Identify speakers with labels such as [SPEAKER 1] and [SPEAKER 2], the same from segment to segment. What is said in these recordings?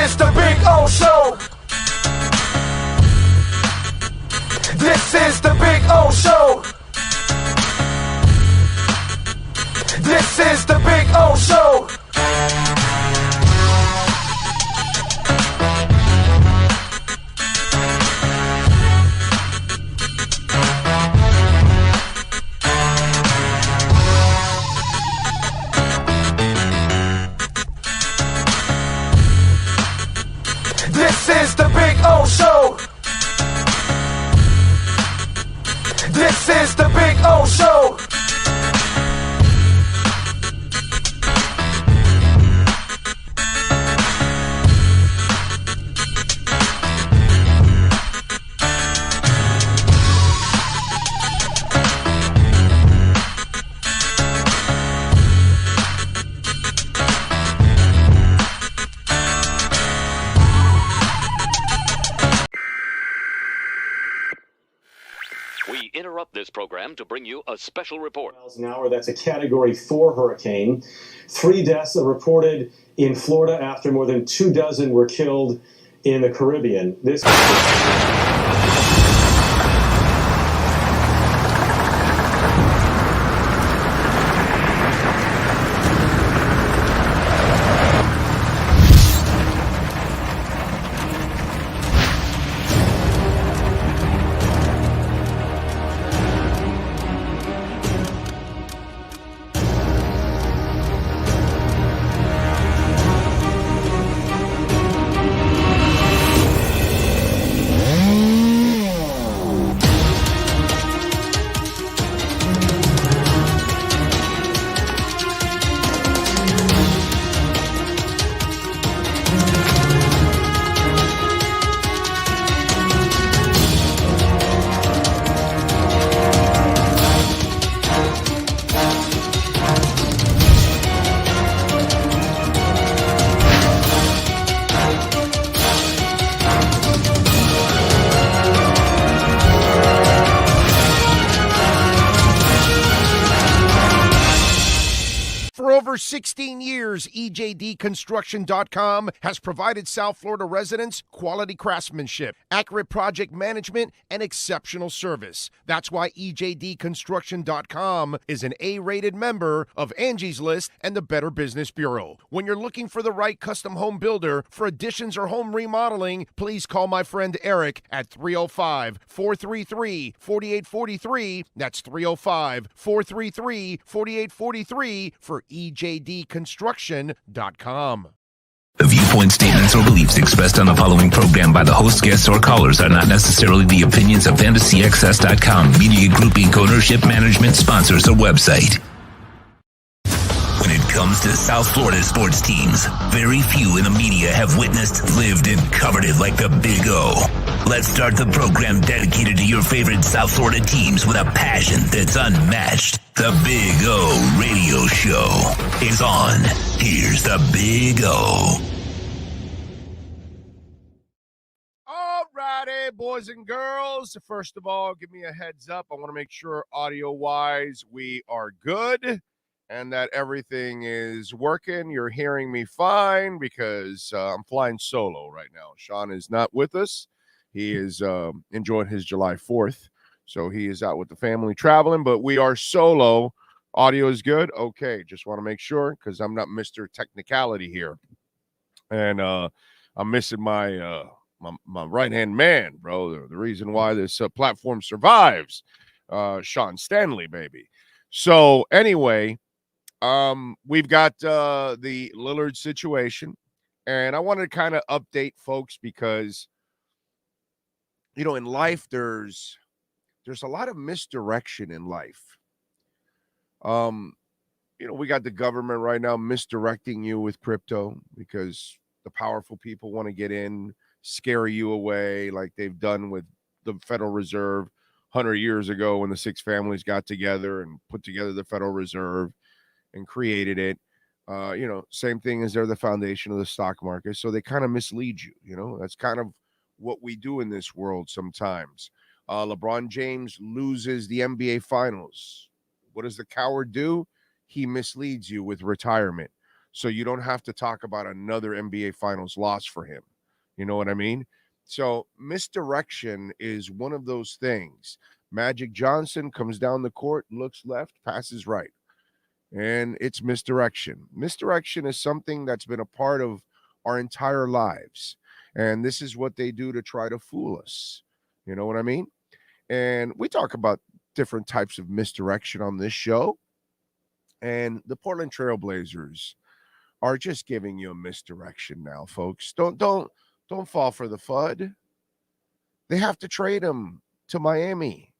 [SPEAKER 1] is the Big O Show. This is the Big O Show. This is the Big O Show. This is the Big O Show. This is the Big O Show.
[SPEAKER 2] We interrupt this program to bring you a special report.
[SPEAKER 3] Miles an hour, that's a Category 4 hurricane. 3 deaths are reported in Florida after more than 24 were killed in the Caribbean. This
[SPEAKER 4] For over 16 years, EJDconstruction.com has provided South Florida residents quality craftsmanship, accurate project management, and exceptional service. That's why EJDconstruction.com is an A-rated member of Angie's List and the Better Business Bureau. When you're looking for the right custom home builder for additions or home remodeling, please call my friend Eric at 305-433-4843. That's 305-433-4843 for EJDconstruction.com.
[SPEAKER 5] The viewpoint, statements, or beliefs expressed on the following program by the host, guests, or callers are not necessarily the opinions of FantasyAccess.com, Media Group Inc. ownership, management, sponsors, or website. When it comes to South Florida sports teams, very few in the media have witnessed, lived, and covered it like the Big O. Let's start the program dedicated to your favorite South Florida teams with a passion that's unmatched. The Big O Radio Show is on. Here's the Big O.
[SPEAKER 4] All righty, boys and girls. First of all, give me a heads up. I want to make sure audio-wise we are good and that everything is working. You're hearing me fine because I'm flying solo right now. Sean is not with us. He is enjoying his July 4th, so he is out with the family traveling, but we are solo. Audio is good? Okay, just want to make sure because I'm not Mr. Technicality here. And I'm missing my my right-hand man, bro. The reason why this platform survives, Sean Stanley, baby. So anyway, we've got the Lillard situation, and I wanted to kind of update folks because, you know, in life, there's a lot of misdirection in life. You know, we got the government right now misdirecting you with crypto because the powerful people want to get in, scare you away like they've done with the Federal Reserve 100 years ago when the 6 families got together and put together the Federal Reserve and created it. You know, same thing as they're the foundation of the stock market. So they kind of mislead you. You know, that's kind of what we do in this world sometimes. LeBron James loses the NBA Finals. What does the coward do? He misleads you with retirement. So you don't have to talk about another NBA Finals loss for him. You know what I mean? So misdirection is one of those things. Magic Johnson comes down the court, looks left, passes right. And it's misdirection. Misdirection is something that's been a part of our entire lives. And this is what they do to try to fool us. You know what I mean? And we talk about different types of misdirection on this show. And the Portland Trailblazers are just giving you a misdirection now, folks. Don't fall for the FUD. They have to trade him to Miami.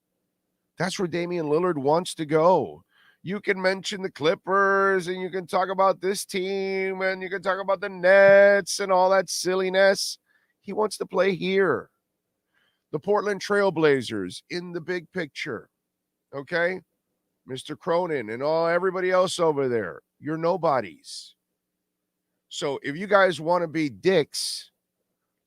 [SPEAKER 4] That's where Damian Lillard wants to go. You can mention the Clippers and you can talk about this team and you can talk about the Nets and all that silliness. He wants to play here. The Portland Trailblazers in the big picture. Okay? Mr. Cronin and everybody else over there. You're nobodies. So if you guys want to be dicks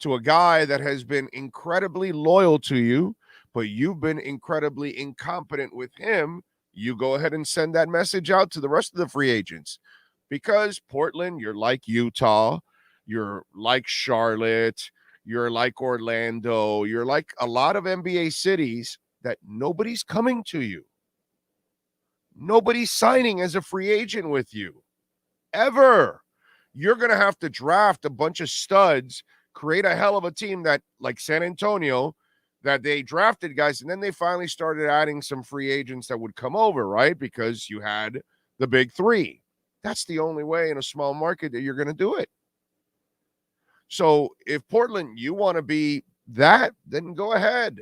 [SPEAKER 4] to a guy that has been incredibly loyal to you, but you've been incredibly incompetent with him, you go ahead and send that message out to the rest of the free agents. Because Portland, you're like Utah, you're like Charlotte, you're like Orlando, you're like a lot of NBA cities that nobody's coming to you. Nobody's signing as a free agent with you. Ever. You're going to have to draft a bunch of studs, create a hell of a team that, like San Antonio, that they drafted guys, and then they finally started adding some free agents that would come over, right? Because you had the big three. That's the only way in a small market that you're going to do it. So if Portland, you want to be that, then go ahead.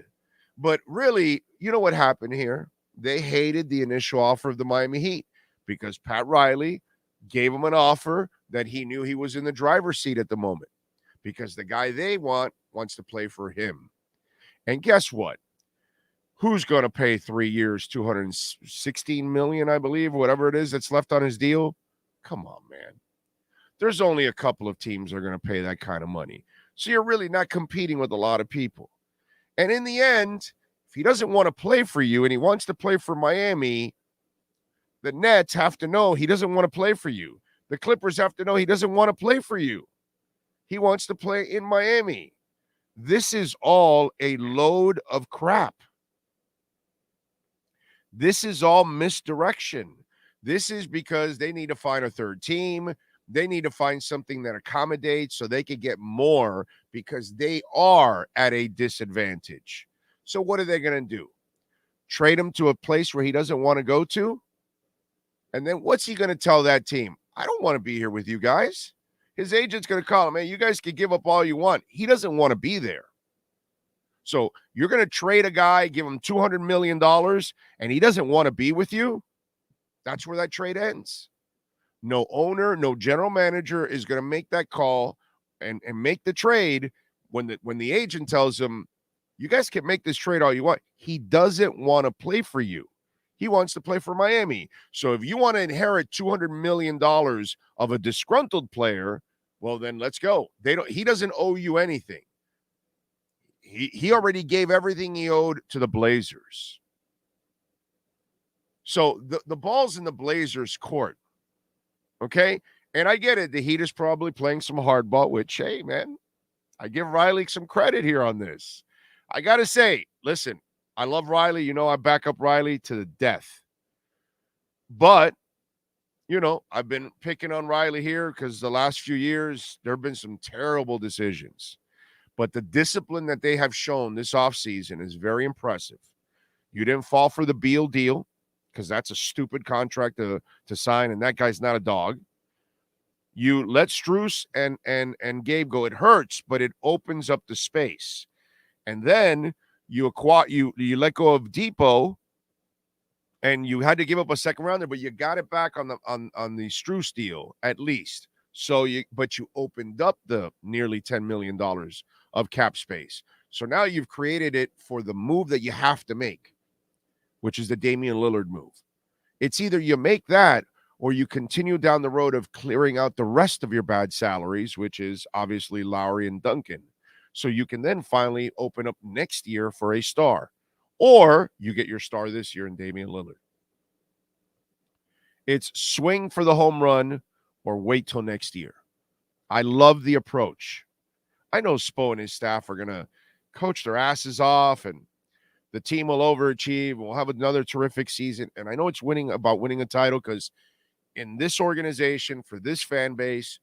[SPEAKER 4] But really, you know what happened here? They hated the initial offer of the Miami Heat because Pat Riley gave him an offer that he knew he was in the driver's seat at the moment because the guy they wants to play for him. And guess what? Who's going to pay 3 years, $216 million, I believe, whatever it is that's left on his deal? Come on, man. There's only a couple of teams that are going to pay that kind of money. So you're really not competing with a lot of people. And in the end, if he doesn't want to play for you and he wants to play for Miami, the Nets have to know he doesn't want to play for you. The Clippers have to know he doesn't want to play for you. He wants to play in Miami. This is all a load of crap. This is all misdirection. This is because they need to find a third team. They need to find something that accommodates so they can get more because they are at a disadvantage. So what are they going to do? Trade him to a place where he doesn't want to go to? And then what's he going to tell that team? I don't want to be here with you guys. His agent's going to call him, hey, you guys can give up all you want. He doesn't want to be there. So you're going to trade a guy, give him $200 million, and he doesn't want to be with you? That's where that trade ends. No owner, no general manager is going to make that call and make the trade when the agent tells him, you guys can make this trade all you want. He doesn't want to play for you. He wants to play for Miami. So if you want to inherit $200 million of a disgruntled player, well, then let's go. He doesn't owe you anything. He already gave everything he owed to the Blazers. So the ball's in the Blazers' court. Okay? And I get it. The Heat is probably playing some hardball, which, hey, man, I give Riley some credit here on this. I got to say, listen, I love Riley. You know, I back up Riley to the death. But, you know, I've been picking on Riley here because the last few years, there have been some terrible decisions. But the discipline that they have shown this offseason is very impressive. You didn't fall for the Beal deal because that's a stupid contract to sign, and that guy's not a dog. You let Strus and Gabe go. It hurts, but it opens up the space. And then you let go of Depot, and you had to give up a second rounder, but you got it back on the Strus deal at least. So you opened up the nearly $10 million of cap space. So now you've created it for the move that you have to make, which is the Damian Lillard move. It's either you make that or you continue down the road of clearing out the rest of your bad salaries, which is obviously Lowry and Duncan. So you can then finally open up next year for a star. Or you get your star this year in Damian Lillard. It's swing for the home run or wait till next year. I love the approach. I know Spo and his staff are going to coach their asses off, and the team will overachieve. We'll have another terrific season. And I know it's about winning a title, because in this organization, for this fan base,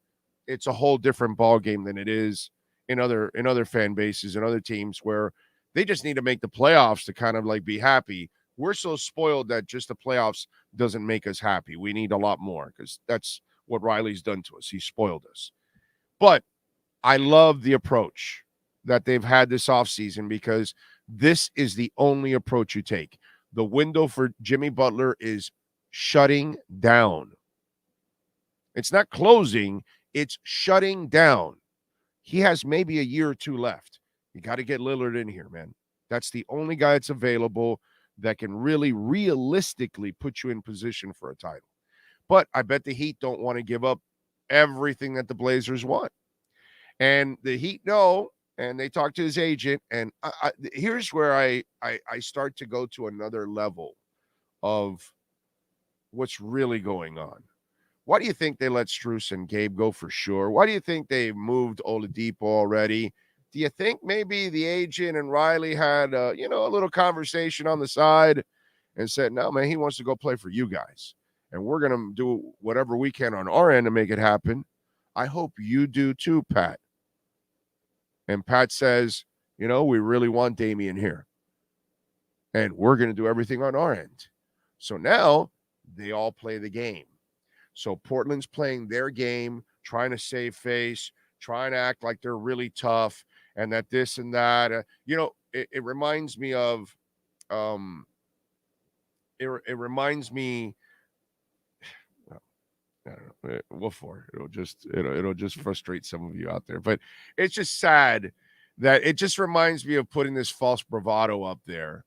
[SPEAKER 4] it's a whole different ball game than it is in other fan bases and other teams, where they just need to make the playoffs to kind of like be happy. We're so spoiled that just the playoffs doesn't make us happy. We need a lot more, because that's what Riley's done to us. He spoiled us. But I love the approach that they've had this offseason, because this is the only approach you take. The window for Jimmy Butler is shutting down. It's not closing, it's shutting down. He has maybe a year or two left. You got to get Lillard in here, man. That's the only guy that's available that can really realistically put you in position for a title. But I bet the Heat don't want to give up everything that the Blazers want. And the Heat know, and they talk to his agent, and here's where I start to go to another level of what's really going on. Why do you think they let Strus and Gabe go for sure? Why do you think they moved Oladipo already? Do you think maybe the agent and Riley had a little conversation on the side and said, no, man, he wants to go play for you guys, and we're going to do whatever we can on our end to make it happen. I hope you do too, Pat. And Pat says, we really want Damian here, and we're going to do everything on our end. So now they all play the game. So Portland's playing their game, trying to save face, trying to act like they're really tough, and that this and that. It reminds me of, it reminds me. I don't know. What for? It'll just frustrate some of you out there, but it's just sad that it just reminds me of putting this false bravado up there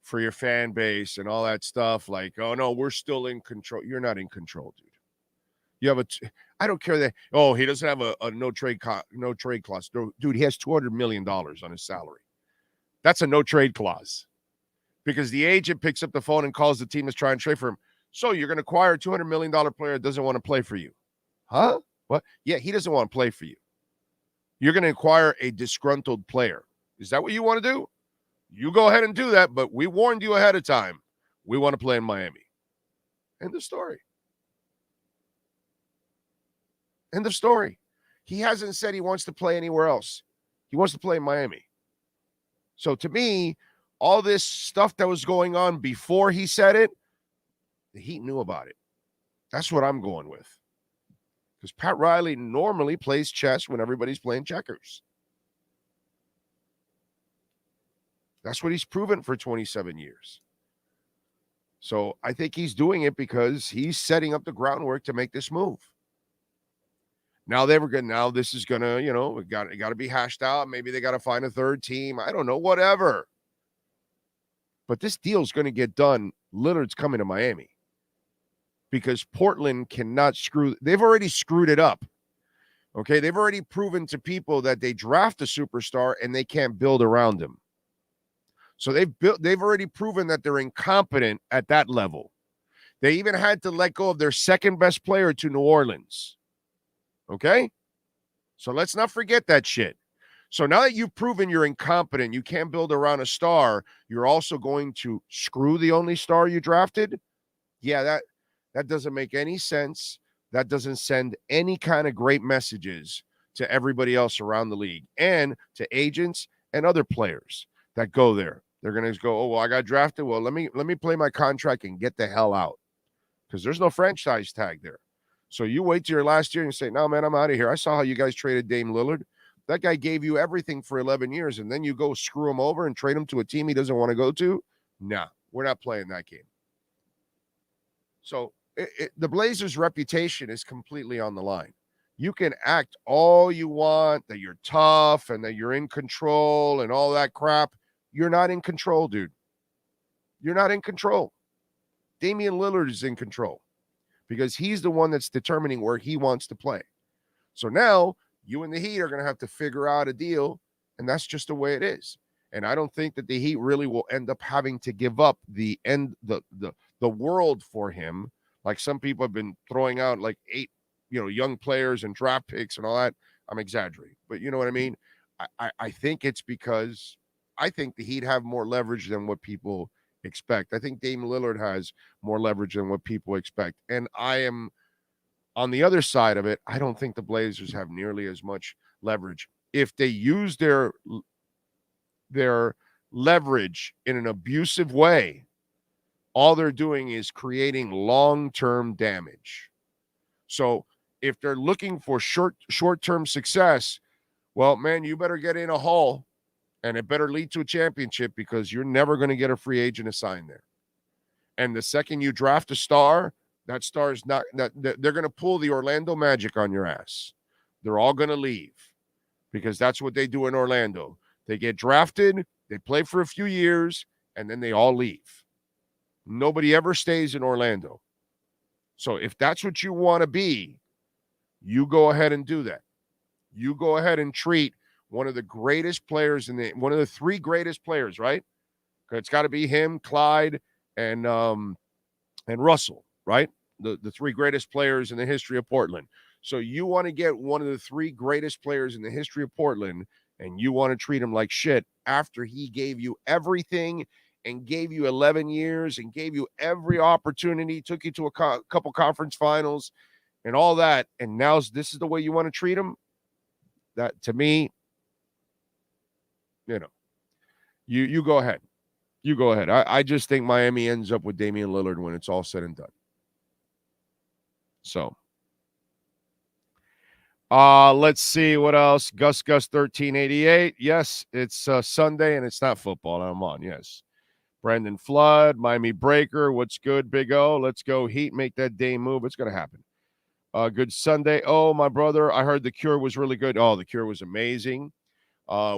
[SPEAKER 4] for your fan base and all that stuff. Like, oh no, we're still in control. You're not in control, dude. You have I don't care that. Oh, he doesn't have a no trade clause. Dude, he has $200 million on his salary. That's a no trade clause, because the agent picks up the phone and calls the team that's trying to trade for him. So you're going to acquire a $200 million player that doesn't want to play for you. Huh? What? Yeah, he doesn't want to play for you. You're going to acquire a disgruntled player. Is that what you want to do? You go ahead and do that, but we warned you ahead of time. We want to play in Miami. End of story. End of story. He hasn't said he wants to play anywhere else. He wants to play in Miami. So to me, all this stuff that was going on before he said it, the Heat knew about it. That's what I'm going with. Because Pat Riley normally plays chess when everybody's playing checkers. That's what he's proven for 27 years. So I think he's doing it because he's setting up the groundwork to make this move. Now this is gonna, it got to be hashed out. Maybe they got to find a third team. I don't know, whatever. But this deal's going to get done. Lillard's coming to Miami, because Portland cannot they've already screwed it up. Okay, they've already proven to people that they draft a superstar and they can't build around him. So they've already proven that they're incompetent at that level. They even had to let go of their second best player to New Orleans. Okay? So let's not forget that shit. So now that you've proven you're incompetent, you can't build around a star, you're also going to screw the only star you drafted? Yeah, that doesn't make any sense. That doesn't send any kind of great messages to everybody else around the league and to agents and other players that go there. They're going to go, oh, well, I got drafted. Well, let me play my contract and get the hell out, because there's no franchise tag there. So you wait till your last year and say, no, man, I'm out of here. I saw how you guys traded Dame Lillard. That guy gave you everything for 11 years, and then you go screw him over and trade him to a team he doesn't want to go to? Nah, we're not playing that game. So the Blazers' reputation is completely on the line. You can act all you want, that you're tough and that you're in control and all that crap. You're not in control, dude. You're not in control. Damian Lillard is in control, because he's the one that's determining where he wants to play. So now you and the Heat are going to have to figure out a deal, and that's just the way it is. And I don't think that the Heat really will end up having to give up the world for him, like some people have been throwing out like young players and draft picks and all that, I'm exaggerating. But you know what I mean? I think it's because I think the Heat have more leverage than what people expect. I think Dame Lillard has more leverage than what people expect. And I am on the other side of it. I don't think the Blazers have nearly as much leverage. If they use their leverage in an abusive way, all they're doing is creating long-term damage. So if they're looking for short-term success, well, man, you better get in a hole, and it better lead to a championship, because you're never going to get a free agent assigned there. And the second you draft a star, that star is not – they're going to pull the Orlando Magic on your ass. They're all going to leave, because that's what they do in Orlando. They get drafted, they play for a few years, and then they all leave. Nobody ever stays in Orlando. So if that's what you want to be, you go ahead and do that. You go ahead and treat one of the greatest players one of the three greatest players, right? It's got to be him, Clyde, and Russell, right? The three greatest players in the history of Portland. So you want to get one of the three greatest players in the history of Portland, and you want to treat him like shit after he gave you everything and gave you 11 years and gave you every opportunity, took you to a couple conference finals and all that, and now this is the way you want to treat him? That, to me, you go ahead. You go ahead. I just think Miami ends up with Damian Lillard when it's all said and done. So, let's see what else. Gus 1388. Yes, it's Sunday and it's not football. I'm on. Yes. Brandon Flood, Miami Breaker. What's good, Big O? Let's go Heat. Make that Dame move. It's going to happen. Good Sunday. Oh, my brother, I heard The Cure was really good. Oh, The Cure was amazing.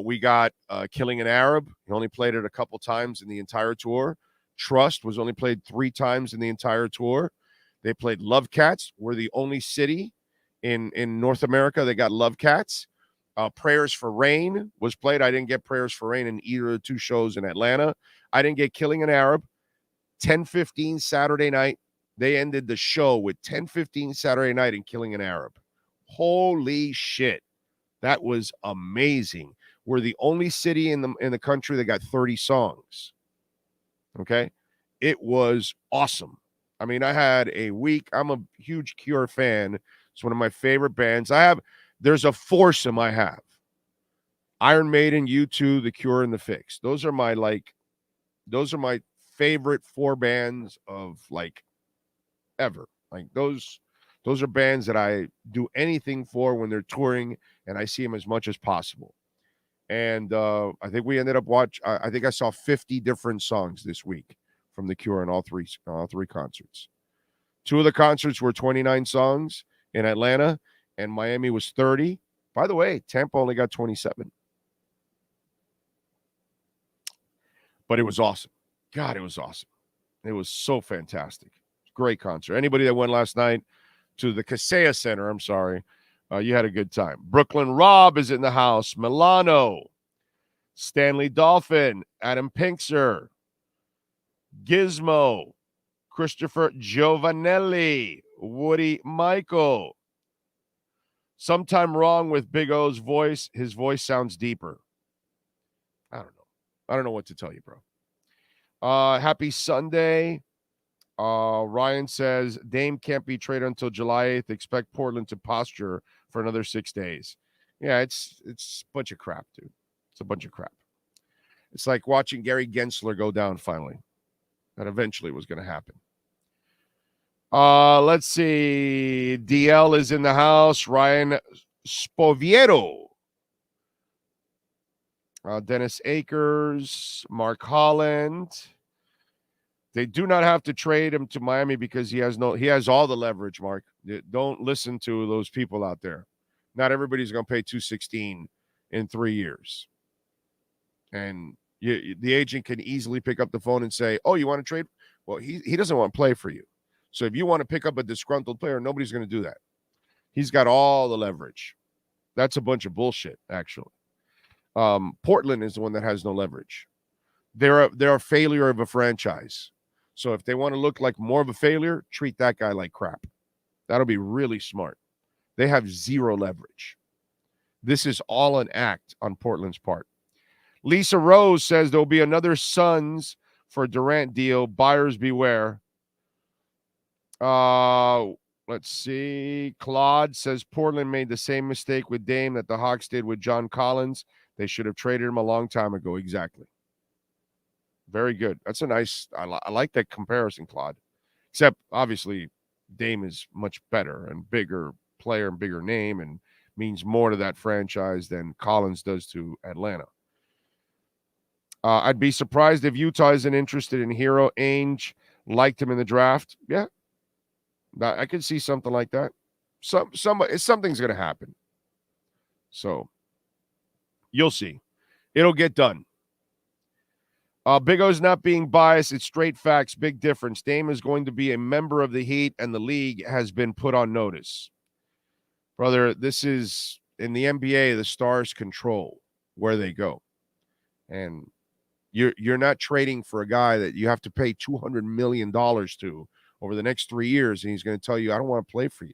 [SPEAKER 4] We got Killing an Arab. He only played it a couple times in the entire tour. Trust was only played 3 times in the entire tour. They played Love Cats. We're the only city in North America that got Love Cats. Prayers for Rain was played. I didn't get Prayers for Rain in either of the 2 shows in Atlanta. I didn't get Killing an Arab. 10:15 Saturday night. They ended the show with 10:15 Saturday night and Killing an Arab. Holy shit. That was amazing. We're the only city in the country that got 30 songs. Okay? It was awesome. I mean, I had a week. I'm a huge Cure fan. It's one of my favorite bands. There's a foursome I have. Iron Maiden, U2, The Cure, and The Fix. Those are my favorite 4 bands of ever. Those are bands that I do anything for when they're touring, and I see them as much as possible. And I think we ended up I think I saw 50 different songs this week from The Cure in all three concerts. 2 of the concerts were 29 songs in Atlanta, and Miami was 30. By the way, Tampa only got 27. But it was awesome. God, it was awesome. It was so fantastic. Great concert. Anybody that went last night to the Kaseya Center, I'm sorry, you had a good time. Brooklyn Rob is in the house. Milano, Stanley Dolphin, Adam Pinkser, Gizmo, Christopher Giovanelli, Woody Michael. Sometime wrong with Big O's voice. His voice sounds deeper. I don't know. I don't know what to tell you, bro. Happy Sunday. Ryan says, Dame can't be traded until July 8th. Expect Portland to posture for another 6 days. Yeah, it's a bunch of crap, dude. It's a bunch of crap. It's like watching Gary Gensler go down finally. That eventually was going to happen. Let's see. DL is in the house. Ryan Spoviero. Dennis Akers. Mark Holland. They do not have to trade him to Miami because he has all the leverage, Mark. Don't listen to those people out there. Not everybody's going to pay $216 in 3 years. And the agent can easily pick up the phone and say, oh, you want to trade? Well, he doesn't want to play for you. So if you want to pick up a disgruntled player, nobody's going to do that. He's got all the leverage. That's a bunch of bullshit, actually. Portland is the one that has no leverage. They're a failure of a franchise. So if they want to look like more of a failure, treat that guy like crap. That'll be really smart. They have zero leverage. This is all an act on Portland's part. Lisa Rose says there'll be another Suns for Durant deal. Buyers beware. Let's see. Claude says Portland made the same mistake with Dame that the Hawks did with John Collins. They should have traded him a long time ago. Exactly. Very good. That's a nice, I like that comparison, Claude. Except, obviously, Dame is much better and bigger player and bigger name and means more to that franchise than Collins does to Atlanta. I'd be surprised if Utah isn't interested in Hero. Ainge liked him in the draft. Yeah. I could see something like that. Something's going to happen. So, you'll see. It'll get done. Big O's not being biased. It's straight facts. Big difference. Dame is going to be a member of the Heat, and the league has been put on notice. Brother, this is, in the NBA, the stars control where they go. And you're not trading for a guy that you have to pay $200 million to over the next 3 years, and he's going to tell you, I don't want to play for you.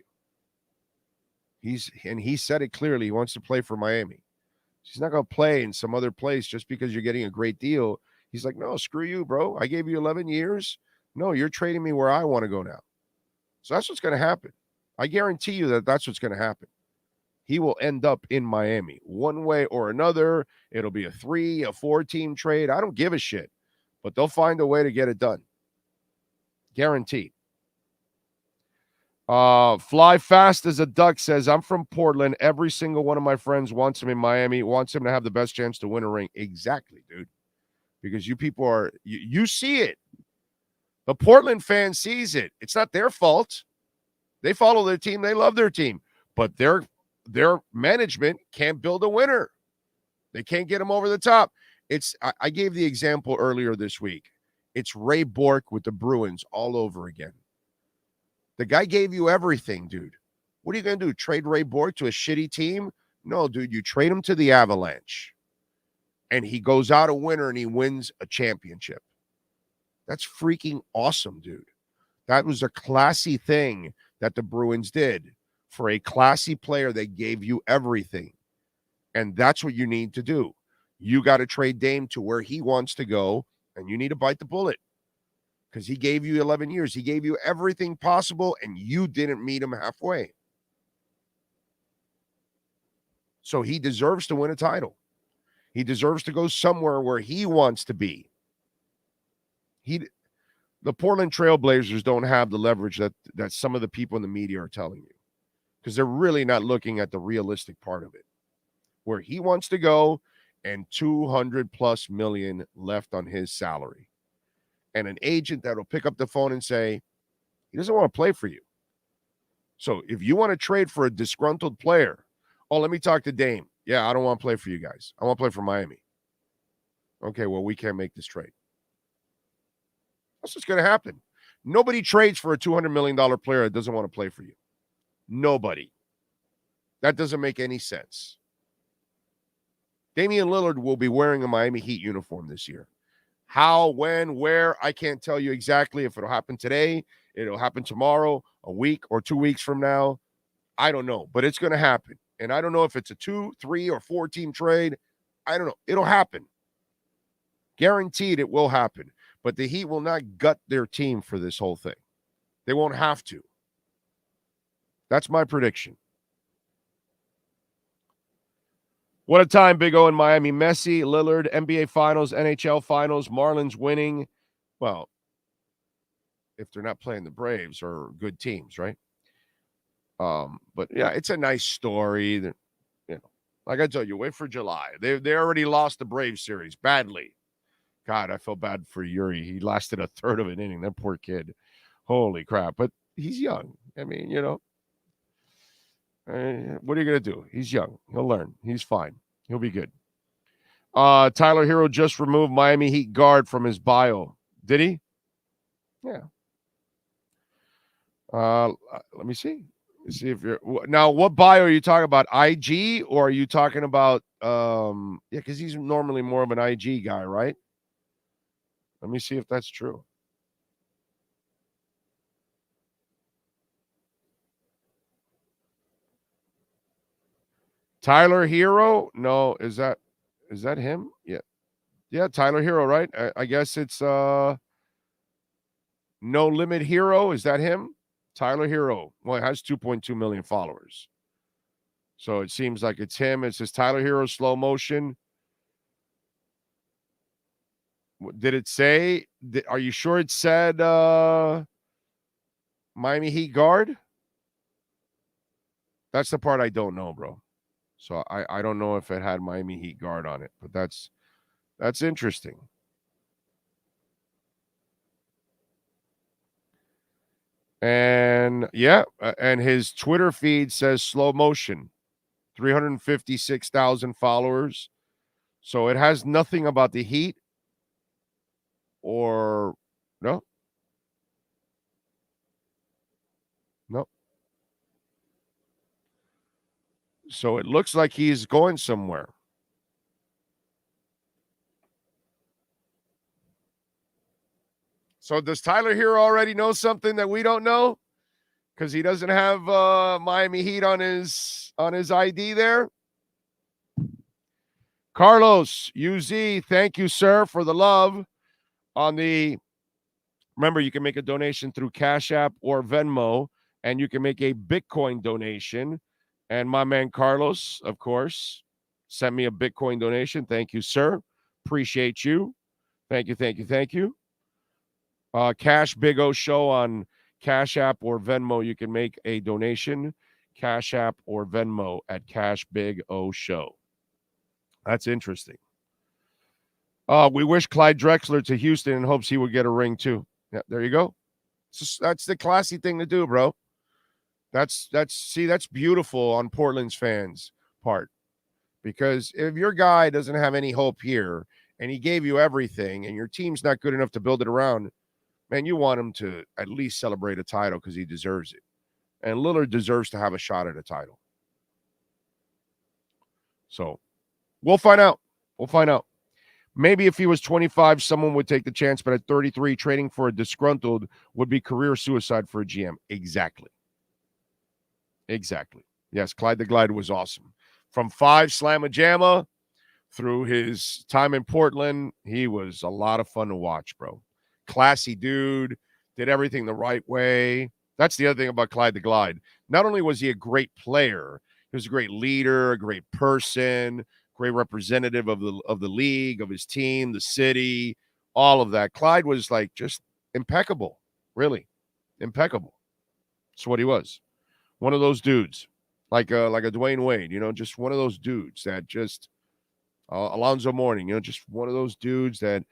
[SPEAKER 4] He said it clearly. He wants to play for Miami. He's not going to play in some other place just because you're getting a great deal. He's like, no, screw you, bro. I gave you 11 years. No, you're trading me where I want to go now. So that's what's going to happen. I guarantee you that that's what's going to happen. He will end up in Miami one way or another. It'll be a 3, a 4-team trade. I don't give a shit, but they'll find a way to get it done. Guaranteed. Fly fast as a duck says, I'm from Portland. Every single one of my friends wants him in Miami, wants him to have the best chance to win a ring. Exactly, dude. Because you people are, you see it. The Portland fan sees it. It's not their fault. They follow their team. They love their team. But their management can't build a winner. They can't get them over the top. I gave the example earlier this week. It's Ray Bork with the Bruins all over again. The guy gave you everything, dude. What are you going to do? Trade Ray Bork to a shitty team? No, dude, you trade him to the Avalanche. And he goes out a winner and he wins a championship. That's freaking awesome, dude. That was a classy thing that the Bruins did. For a classy player, they gave you everything. And that's what you need to do. You got to trade Dame to where he wants to go, and you need to bite the bullet. Because he gave you 11 years. He gave you everything possible, and you didn't meet him halfway. So he deserves to win a title. He deserves to go somewhere where he wants to be. The Portland Trailblazers don't have the leverage that some of the people in the media are telling you. Because they're really not looking at the realistic part of it. Where he wants to go and $200+ million left on his salary. And an agent that'll pick up the phone and say, he doesn't want to play for you. So if you want to trade for a disgruntled player, let me talk to Dame. Yeah, I don't want to play for you guys. I want to play for Miami. Okay, well, we can't make this trade. That's what's going to happen. Nobody trades for a $200 million player that doesn't want to play for you. Nobody. That doesn't make any sense. Damian Lillard will be wearing a Miami Heat uniform this year. How, when, where, I can't tell you exactly. If it'll happen today, it'll happen tomorrow, a week or 2 weeks from now. I don't know, but it's going to happen. And I don't know if it's a 2, 3, or 4-team trade. I don't know. It'll happen. Guaranteed it will happen. But the Heat will not gut their team for this whole thing. They won't have to. That's my prediction. What a time, Big O in Miami. Messi, Lillard, NBA Finals, NHL Finals, Marlins winning. Well, if they're not playing the Braves or good teams, right? But yeah, it's a nice story. That, like I told you, wait for July. They already lost the Braves series badly. God, I feel bad for Yuri. He lasted a third of an inning. That poor kid. Holy crap. But he's young. I mean, what are you going to do? He's young. He'll learn. He's fine. He'll be good. Tyler Hero just removed Miami Heat guard from his bio. Did he? Yeah. Let me see. Let's see if you're now. What bio are you talking about? IG or are you talking about? Because he's normally more of an IG guy, right? Let me see if that's true. Tyler Hero? No, is that him? Yeah. Yeah, Tyler Hero, right? I guess it's No Limit Hero. Is that him? Tyler Hero. Well, it has 2.2 million followers. So it seems like it's him. It says Tyler Hero slow motion. Did it say? Are you sure it said Miami Heat guard? That's the part I don't know, bro. So I don't know if it had Miami Heat guard on it, but that's interesting. And yeah, and his Twitter feed says slow motion, 356,000 followers. So it has nothing about the Heat or no. So it looks like he's going somewhere. So does Tyler Hero already know something that we don't know? Because he doesn't have Miami Heat on his ID there. Carlos UZ, thank you, sir, for the love on the. Remember, you can make a donation through Cash App or Venmo, and you can make a Bitcoin donation. And my man Carlos, of course, sent me a Bitcoin donation. Thank you, sir. Appreciate you. Thank you, thank you, thank you. Cash Big O Show on Cash App or Venmo. You can make a donation. Cash App or Venmo at Cash Big O Show. That's interesting. We wish Clyde Drexler to Houston in hopes he would get a ring too. Yeah, there you go. That's the classy thing to do, bro. That's beautiful on Portland's fans' part. Because if your guy doesn't have any hope here and he gave you everything and your team's not good enough to build it around, man, you want him to at least celebrate a title because he deserves it. And Lillard deserves to have a shot at a title. So we'll find out. We'll find out. Maybe if he was 25, someone would take the chance, but at 33, trading for a disgruntled would be career suicide for a GM. Exactly. Yes, Clyde the Glide was awesome. From 5 Slamma-Jamma through his time in Portland, he was a lot of fun to watch, bro. Classy dude, did everything the right way. That's the other thing about Clyde the Glide. Not only was he a great player, he was a great leader, a great person, great representative of the league, of his team, the city, all of that. Clyde was like just impeccable, really impeccable. That's what he was. One of those dudes, like a Dwayne Wade, just one of those dudes that just Alonzo Mourning, just one of those dudes that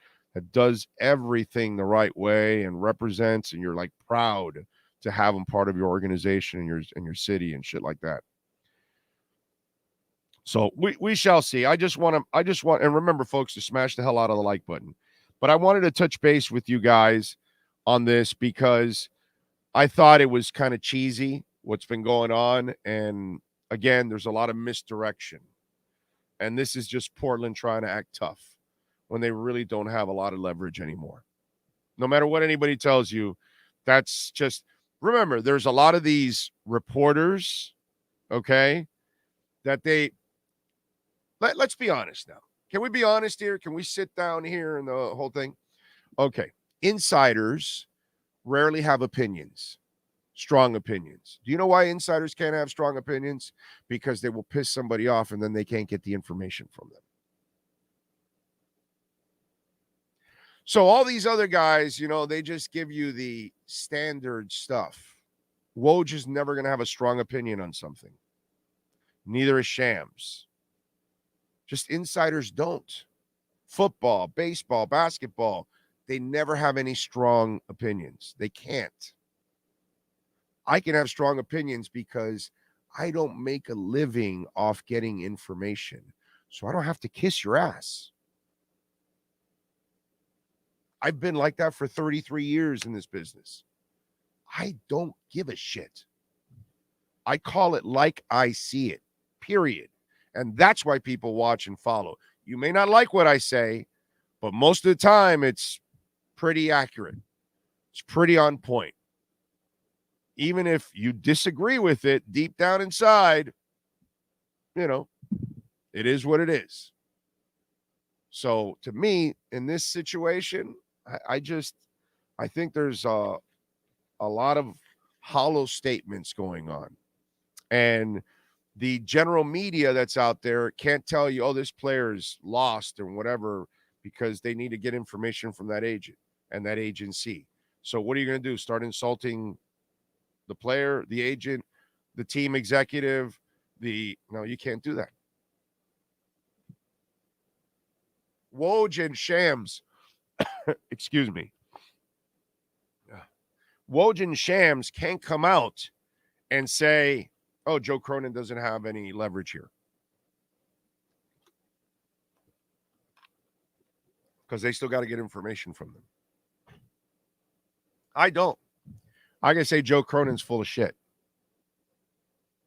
[SPEAKER 4] does everything the right way and represents, and you're like proud to have him part of your organization and your city and shit like that. So we shall see. I just want, and remember, folks, to smash the hell out of the like button. But I wanted to touch base with you guys on this because I thought it was kind of cheesy what's been going on. And again, there's a lot of misdirection. And this is just Portland trying to act tough when they really don't have a lot of leverage anymore. No matter what anybody tells you, that's just, remember, there's a lot of these reporters, okay, that let's be honest now. Can we be honest here? Can we sit down here and the whole thing? Okay. Insiders rarely have opinions, strong opinions. Do you know why insiders can't have strong opinions? Because they will piss somebody off and then they can't get the information from them. So all these other guys, they just give you the standard stuff. Woj is never going to have a strong opinion on something. Neither is Shams. Just insiders don't. Football, baseball, basketball, they never have any strong opinions. They can't. I can have strong opinions because I don't make a living off getting information. So I don't have to kiss your ass. I've been like that for 33 years in this business. I don't give a shit. I call it like I see it, period. And that's why people watch and follow. You may not like what I say, but most of the time it's pretty accurate. It's pretty on point. Even if you disagree with it deep down inside, It is what it is. So to me, in this situation, I think there's a lot of hollow statements going on. And the general media that's out there can't tell you, oh, this player's lost or whatever, because they need to get information from that agent and that agency. So what are you going to do? Start insulting the player, the agent, the team executive? No, you can't do that. Woj and Shams, excuse me. Woj and Shams can't come out and say, oh, Joe Cronin doesn't have any leverage here. Because they still got to get information from them. I don't. I can say Joe Cronin's full of shit.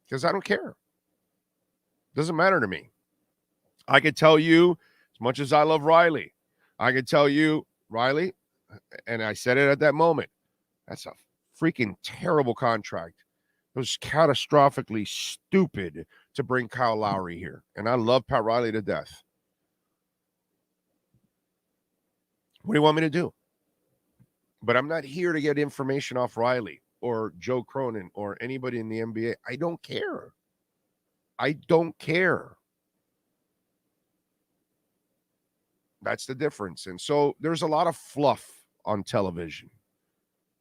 [SPEAKER 4] Because I don't care. Doesn't matter to me. I could tell you, as much as I love Riley, I could tell you, Riley, and I said it at that moment, that's a freaking terrible contract. It was catastrophically stupid to bring Kyle Lowry here. And I love Pat Riley to death. What do you want me to do? But I'm not here to get information off Riley or Joe Cronin or anybody in the NBA. I don't care. I don't care. That's the difference. And so there's a lot of fluff on television.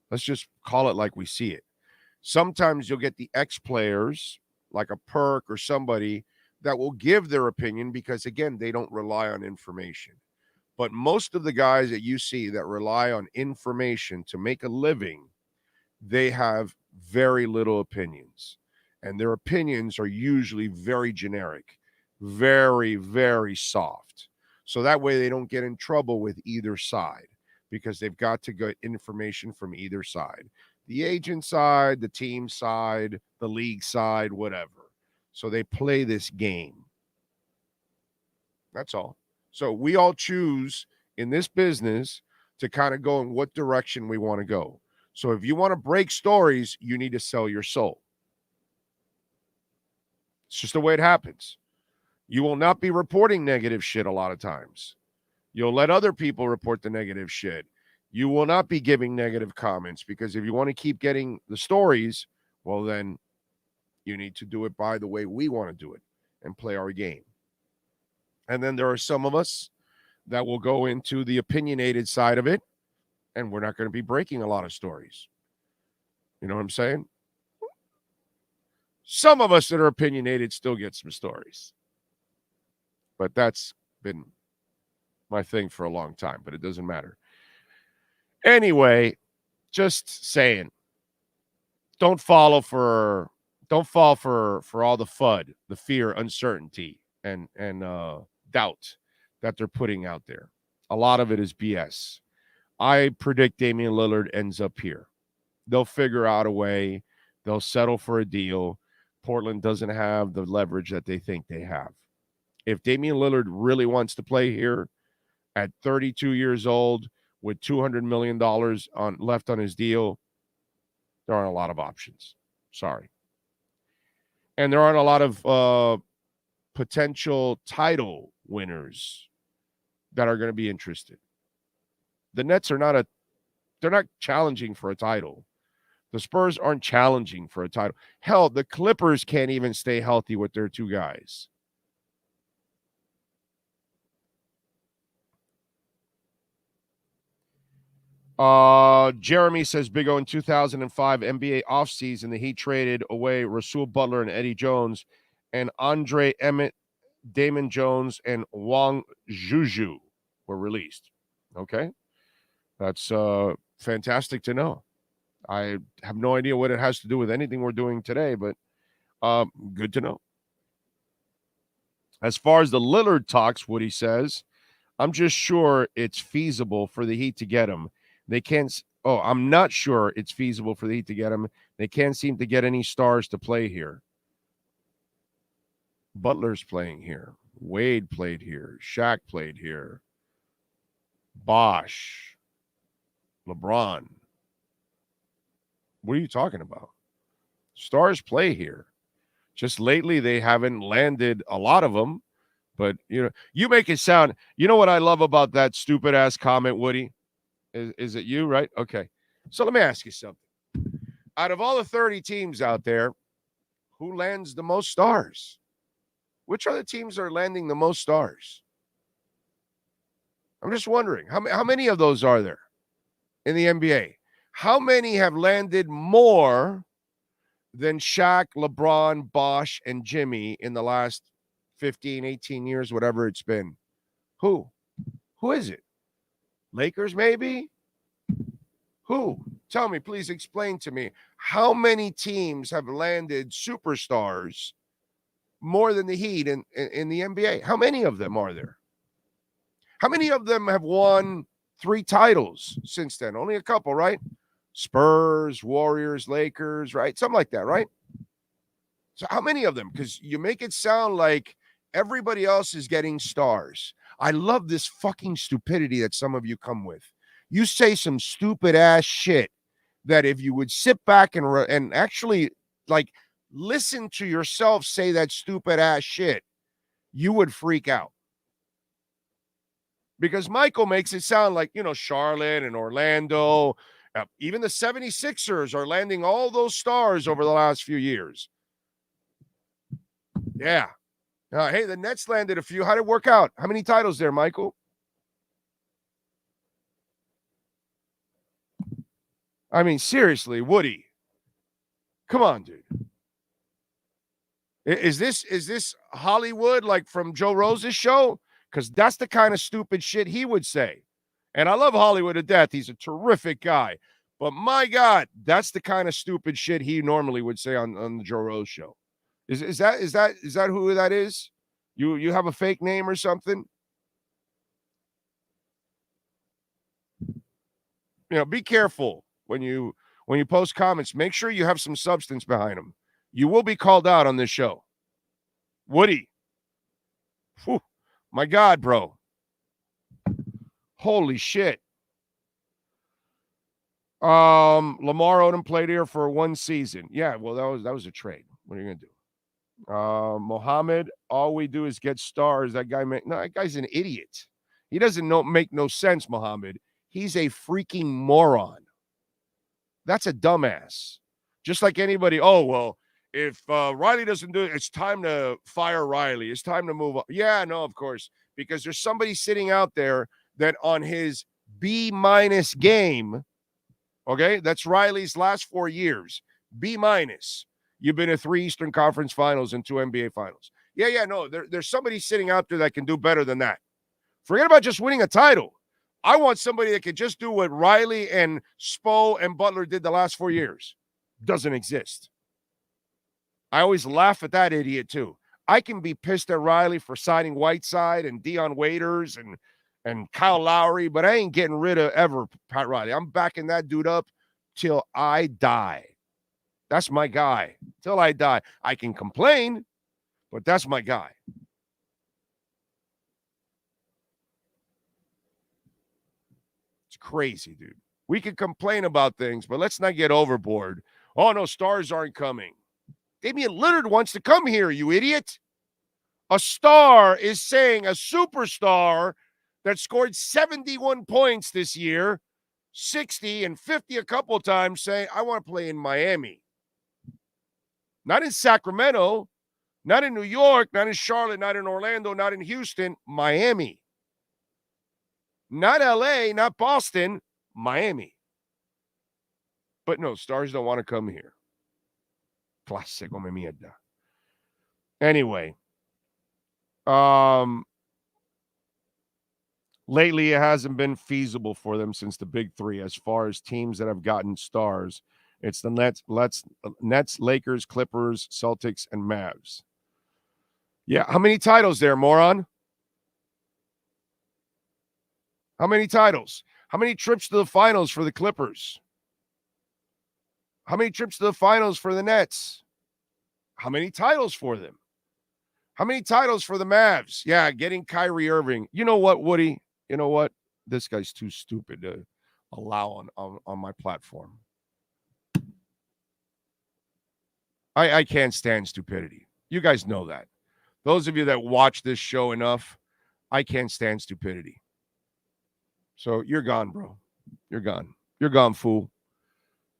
[SPEAKER 4] Let's just call it like we see it. Sometimes you'll get the ex-players, like a Perk or somebody, that will give their opinion because, again, they don't rely on information. But most of the guys that you see that rely on information to make a living, they have very little opinions. And their opinions are usually very generic, very, very soft. So that way they don't get in trouble with either side because they've got to get information from either side. The agent side, the team side, the league side, whatever. So they play this game. That's all. So we all choose in this business to kind of go in what direction we want to go. So if you want to break stories, you need to sell your soul. It's just the way it happens. You will not be reporting negative shit a lot of times. You'll let other people report the negative shit. You will not be giving negative comments because if you want to keep getting the stories, well, then you need to do it by the way we want to do it and play our game. And then there are some of us that will go into the opinionated side of it, and we're not going to be breaking a lot of stories. You know what I'm saying? Some of us that are opinionated still get some stories. But that's been my thing for a long time, but it doesn't matter. Anyway, just saying, don't fall for all the FUD, the fear, uncertainty, and doubt that they're putting out there. A lot of it is BS. I predict Damian Lillard ends up here. They'll figure out a way. They'll settle for a deal. Portland doesn't have the leverage that they think they have. If Damian Lillard really wants to play here at 32 years old with $200 million left on his deal, there aren't a lot of options. Sorry. And there aren't a lot of potential title winners that are going to be interested. The Nets are they're not challenging for a title. The Spurs aren't challenging for a title. Hell, the Clippers can't even stay healthy with their two guys. Jeremy says, Big O, in 2005 NBA offseason, the Heat traded away Rasul Butler and Eddie Jones and Andre Emmett, Damon Jones, and Wang Zhuju were released. Okay. That's fantastic to know. I have no idea what it has to do with anything we're doing today, but good to know. As far as the Lillard talks, Woody says, I'm just sure it's feasible for the Heat to get him. They can't. Oh, I'm not sure it's feasible for the Heat to get him. They can't seem to get any stars to play here. Butler's playing here. Wade played here. Shaq played here. Bosh. LeBron. What are you talking about? Stars play here. Just lately, they haven't landed a lot of them But, you make it sound, what I love about that stupid ass comment, Woody? Is it you, right? Okay. So let me ask you something. Out of all the 30 teams out there, who lands the most stars? Which other teams are landing the most stars? I'm just wondering, how many of those are there in the NBA? How many have landed more than Shaq, LeBron, Bosh, and Jimmy in the last 15, 18 years, whatever it's been? Who? Who is it? Lakers, maybe? Who? Tell me, please explain to me. How many teams have landed superstars more than the Heat in the NBA? How many of them are there? How many of them have won 3 titles since then? Only a couple, right? Spurs, Warriors, Lakers, right? Something like that, right? So how many of them? Because you make it sound like everybody else is getting stars. I love this fucking stupidity that some of you come with. You say some stupid ass shit that if you would sit back and actually listen to yourself say that stupid ass shit, you would freak out. Because Michael makes it sound like, Charlotte and Orlando, even the 76ers are landing all those stars over the last few years. Yeah. Hey, the Nets landed a few. How'd it work out? How many titles there, Michael? I mean, seriously, Woody. Come on, dude. Is this Hollywood like from Joe Rose's show? Because that's the kind of stupid shit he would say. And I love Hollywood to death. He's a terrific guy. But my God, that's the kind of stupid shit he normally would say on the Joe Rose show. Is that who that is? You have a fake name or something? Be careful when you post comments. Make sure you have some substance behind them. You will be called out on this show. Woody. Whew, my God, bro. Holy shit. Lamar Odom played here for 1 season. Yeah, well, that was a trade. What are you gonna do? Mohammed, all we do is get stars. That guy's an idiot. He doesn't make no sense, Mohammed. He's a freaking moron. That's a dumbass. Just like anybody, if Riley doesn't do it, it's time to fire Riley. It's time to move on. Yeah, no, of course. Because there's somebody sitting out there that on his B- game, okay, that's Riley's last 4 years, B-. You've been to 3 Eastern Conference Finals and 2 NBA Finals. Yeah, no, there's somebody sitting out there that can do better than that. Forget about just winning a title. I want somebody that can just do what Riley and Spo and Butler did the last 4 years. Doesn't exist. I always laugh at that idiot, too. I can be pissed at Riley for signing Whiteside and Dion Waiters and Kyle Lowry, but I ain't getting rid of ever Pat Riley. I'm backing that dude up till I die. That's my guy. Till I die. I can complain, but that's my guy. It's crazy, dude. We can complain about things, but let's not get overboard. Oh, no, stars aren't coming. Damian Lillard wants to come here, you idiot. A star is saying a superstar that scored 71 points this year, 60 and 50 a couple of times, saying, I want to play in Miami. Not in Sacramento, not in New York, not in Charlotte, not in Orlando, not in Houston, Miami. Not LA, not Boston, Miami. But no, stars don't want to come here. Classico me mierda. Anyway, lately it hasn't been feasible for them since the big 3 as far as teams that have gotten stars. It's the Nets, Lakers, Clippers, Celtics, and Mavs. Yeah, how many titles there, moron? How many titles? How many trips to the finals for the Clippers? How many trips to the finals for the Nets? How many titles for them? How many titles for the Mavs? Yeah, getting Kyrie Irving. You know what, Woody? You know what? This guy's too stupid to allow on my platform. I can't stand stupidity. You guys know that. Those of you that watch this show enough, I can't stand stupidity. So you're gone, bro. You're gone. You're gone, fool.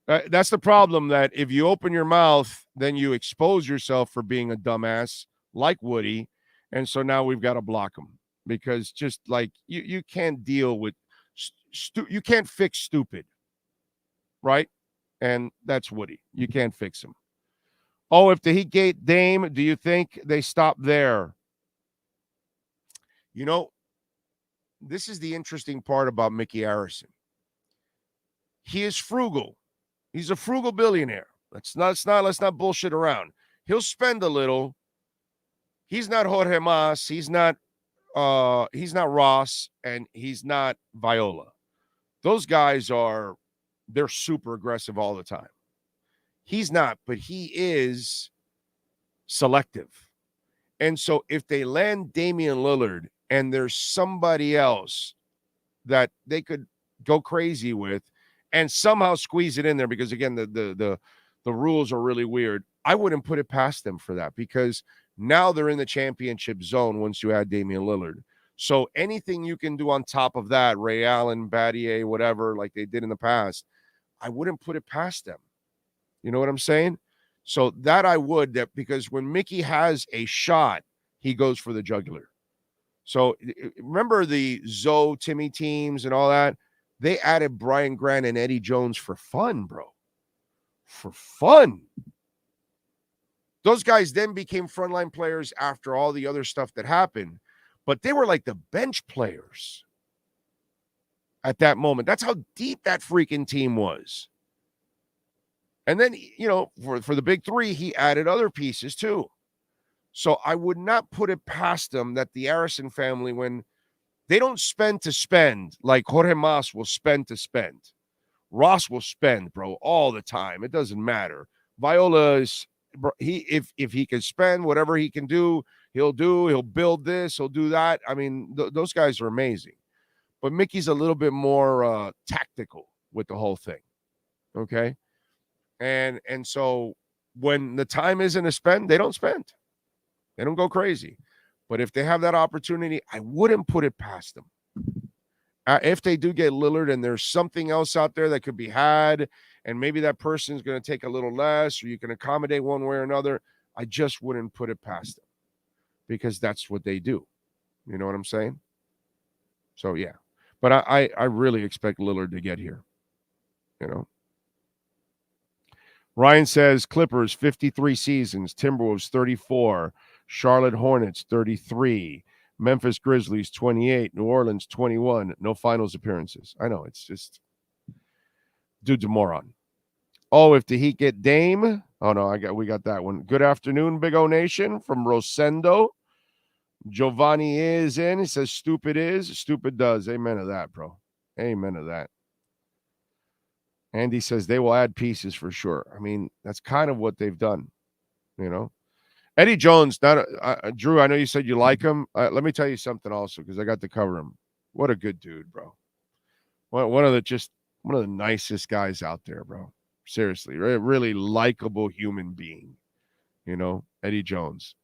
[SPEAKER 4] That's the problem, that if you open your mouth, then you expose yourself for being a dumbass like Woody. And so now we've got to block him, because just like you can't deal with you can't fix stupid, right? And that's Woody. You can't fix him. Oh, if the Heat gate Dame, do you think they stop there? You know, this is the interesting part about Mickey Arison. He is frugal. He's a frugal billionaire. Let's not bullshit around. He'll spend a little. He's not Jorge Mas. He's not Ross, and he's not Viola. Those guys they're super aggressive all the time. He's not, but he is selective. And so if they land Damian Lillard and there's somebody else that they could go crazy with and somehow squeeze it in there, because again, the rules are really weird, I wouldn't put it past them for that, because now they're in the championship zone once you add Damian Lillard. So anything you can do on top of that, Ray Allen, Battier, whatever, like they did in the past, I wouldn't put it past them. You know what I'm saying? So that I would, that because when Mickey has a shot, he goes for the jugular. So remember the Zoe, Timmy teams and all that? They added Brian Grant and Eddie Jones for fun, bro. For fun. Those guys then became frontline players after all the other stuff that happened, but they were like the bench players at that moment. That's how deep that freaking team was. And then, you know, for the big three, he added other pieces too. So I would not put it past them that the Arison family, when they don't spend to spend, like Jorge Mas will spend to spend. Ross will spend, bro, all the time. It doesn't matter. Viola is, if he can spend whatever he can do, he'll do. He'll build this, he'll do that. I mean, those guys are amazing. But Mickey's a little bit more tactical with the whole thing. Okay? And so when the time isn't to spend, they don't spend. They don't go crazy. But if they have that opportunity, I wouldn't put it past them. If they do get Lillard and there's something else out there that could be had, and maybe that person's going to take a little less, or you can accommodate one way or another, I just wouldn't put it past them, because that's what they do. You know what I'm saying? So, yeah. But I really expect Lillard to get here. You know? Ryan says Clippers 53 seasons, Timberwolves 34, Charlotte Hornets 33, Memphis Grizzlies 28, New Orleans 21, no finals appearances. I know, it's just dude's a moron. Oh, if the Heat get Dame. Oh no, we got that one. Good afternoon, Big O Nation from Rosendo. Giovanni is in. He says stupid is, stupid does. Amen to that, bro. Amen to that. Andy says they will add pieces for sure. I mean, that's kind of what they've done, you know. Eddie Jones, Drew, I know you said you like him. Let me tell you something also, because I got to cover him. What a good dude, bro. One of the nicest guys out there, bro. Seriously, really likable human being, you know, Eddie Jones.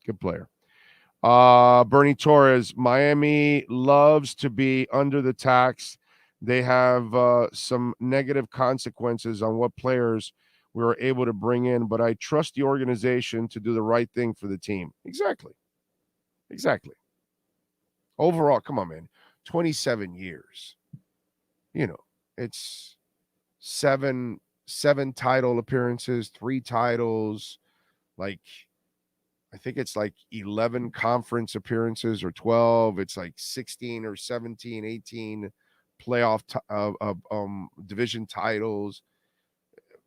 [SPEAKER 4] Good player. Bernie Torres, Miami loves to be under the tax. They have some negative consequences on what players we were able to bring in, but I trust the organization to do the right thing for the team. Exactly. Overall, come on, man. 27 years. You know, it's seven title appearances, 3 titles, like I think it's like 11 conference appearances or 12. It's like 16 or 17, 18 playoff division titles.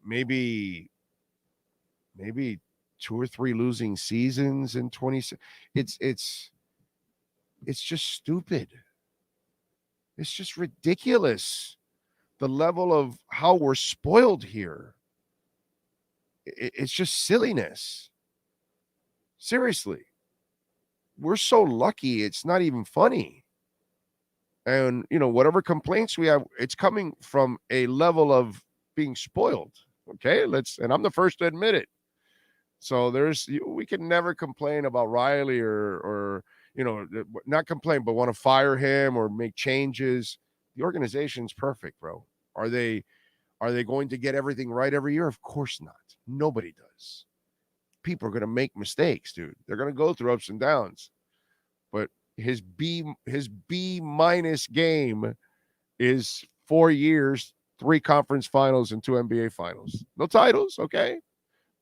[SPEAKER 4] Maybe 2 or 3 losing seasons in 20. It's just stupid. It's just ridiculous. The level of how we're spoiled here. It's just silliness. Seriously. We're so lucky. It's not even funny. And, you know, whatever complaints we have, it's coming from a level of being spoiled. Okay, and I'm the first to admit it. So we can never complain about Riley or not complain, but want to fire him or make changes. The organization's perfect, bro. Are they going to get everything right every year? Of course not. Nobody does. People are going to make mistakes, dude. They're going to go through ups and downs. But his B minus game is 4 years, 3 conference finals and 2 NBA finals. No titles, okay?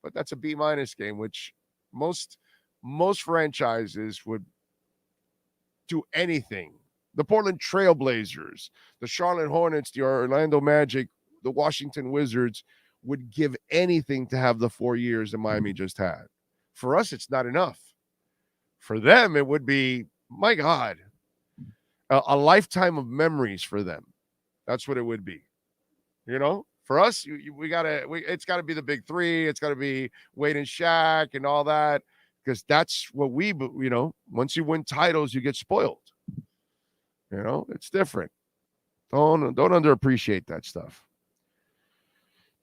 [SPEAKER 4] But that's a B minus game, which most franchises would do anything. The Portland Trailblazers, the Charlotte Hornets, the Orlando Magic, the Washington Wizards would give anything to have the 4 years that Miami just had. For us, it's not enough. For them, it would be, my God, a lifetime of memories for them. That's what it would be. For us, it's got to be the big 3. It's got to be Wade and Shaq and all that, because that's what once you win titles, you get spoiled. It's different. Don't underappreciate that stuff.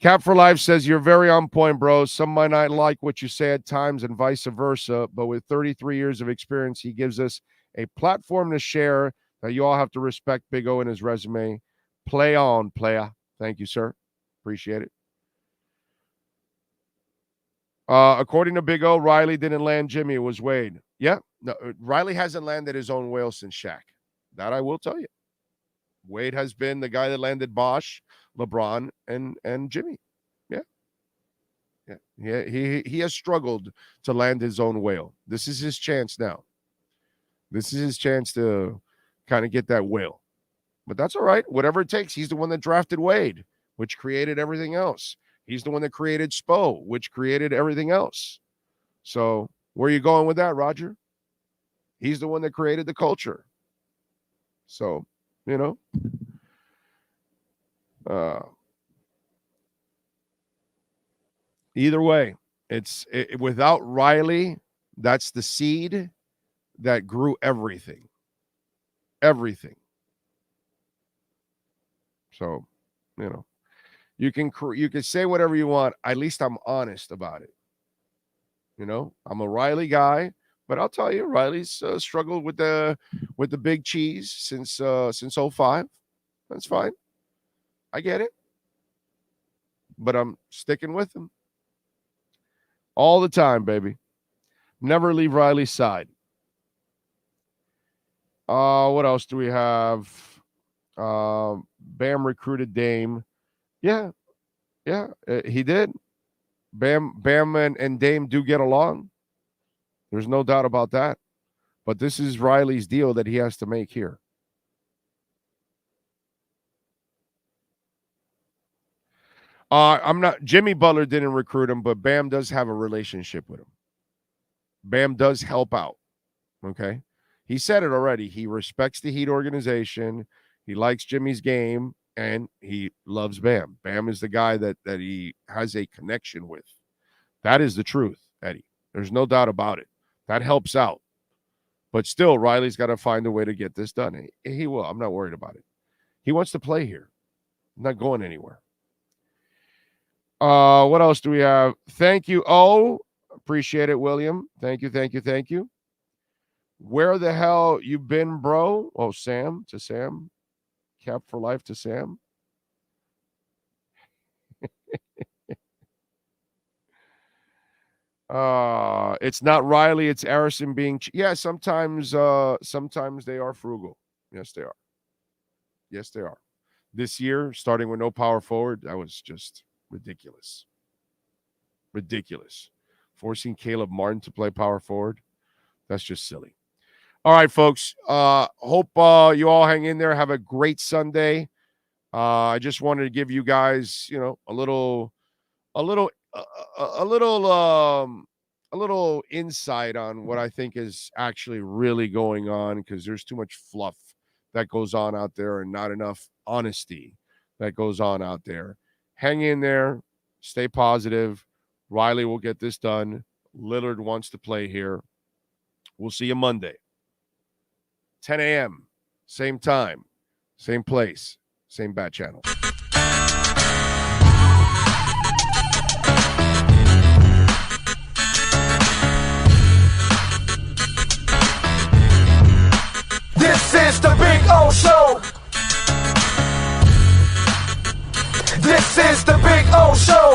[SPEAKER 4] Cap for Life says, you're very on point, bro. Some might not like what you say at times and vice versa, but with 33 years of experience, he gives us a platform to share that you all have to respect Big O and his resume. Play on, playa. Thank you, sir. Appreciate it. According to Big O, Riley didn't land Jimmy. It was Wade. Yeah. No, Riley hasn't landed his own whale since Shaq. That I will tell you. Wade has been the guy that landed Bosh, LeBron, and Jimmy. Yeah. He has struggled to land his own whale. This is his chance now. This is his chance to kind of get that whale. But that's all right. Whatever it takes. He's the one that drafted Wade, which created everything else. He's the one that created Spo, which created everything else. So where are you going with that, Roger? He's the one that created the culture. So, either way, without Riley, that's the seed that grew everything. Everything. So, you can say whatever you want. At least I'm honest about it. I'm a Riley guy, but I'll tell you, Riley's struggled with the big cheese since 05. That's fine. I get it. But I'm sticking with him all the time, baby. Never leave Riley's side. What else do we have? Bam recruited Dame. Yeah, he did. Bam and Dame do get along. There's no doubt about that. But this is Riley's deal that he has to make here. Jimmy Butler didn't recruit him, but Bam does have a relationship with him. Bam does help out. Okay. He said it already. He respects the Heat organization. He likes Jimmy's game, and he loves Bam. Bam is the guy that he has a connection with. That is the truth, Eddie. There's no doubt about it. That helps out. But still, Riley's got to find a way to get this done. He will. I'm not worried about it. He wants to play here. I'm not going anywhere. What else do we have? Thank you. Oh, appreciate it, William. Thank you. Where the hell you been, bro? Oh, Sam. Cap for Life to Sam. It's not Riley, it's Arison being sometimes they are frugal. Yes, they are. This year, starting with no power forward, that was just ridiculous. Forcing Caleb Martin to play power forward, that's just silly. All right, folks. Hope you all hang in there. Have a great Sunday. I just wanted to give you guys, a little insight on what I think is actually really going on, because there's too much fluff that goes on out there and not enough honesty that goes on out there. Hang in there. Stay positive. Riley will get this done. Lillard wants to play here. We'll see you Monday. 10 a.m. Same time, same place, same bat channel.
[SPEAKER 1] O Show. This is the Big O Show.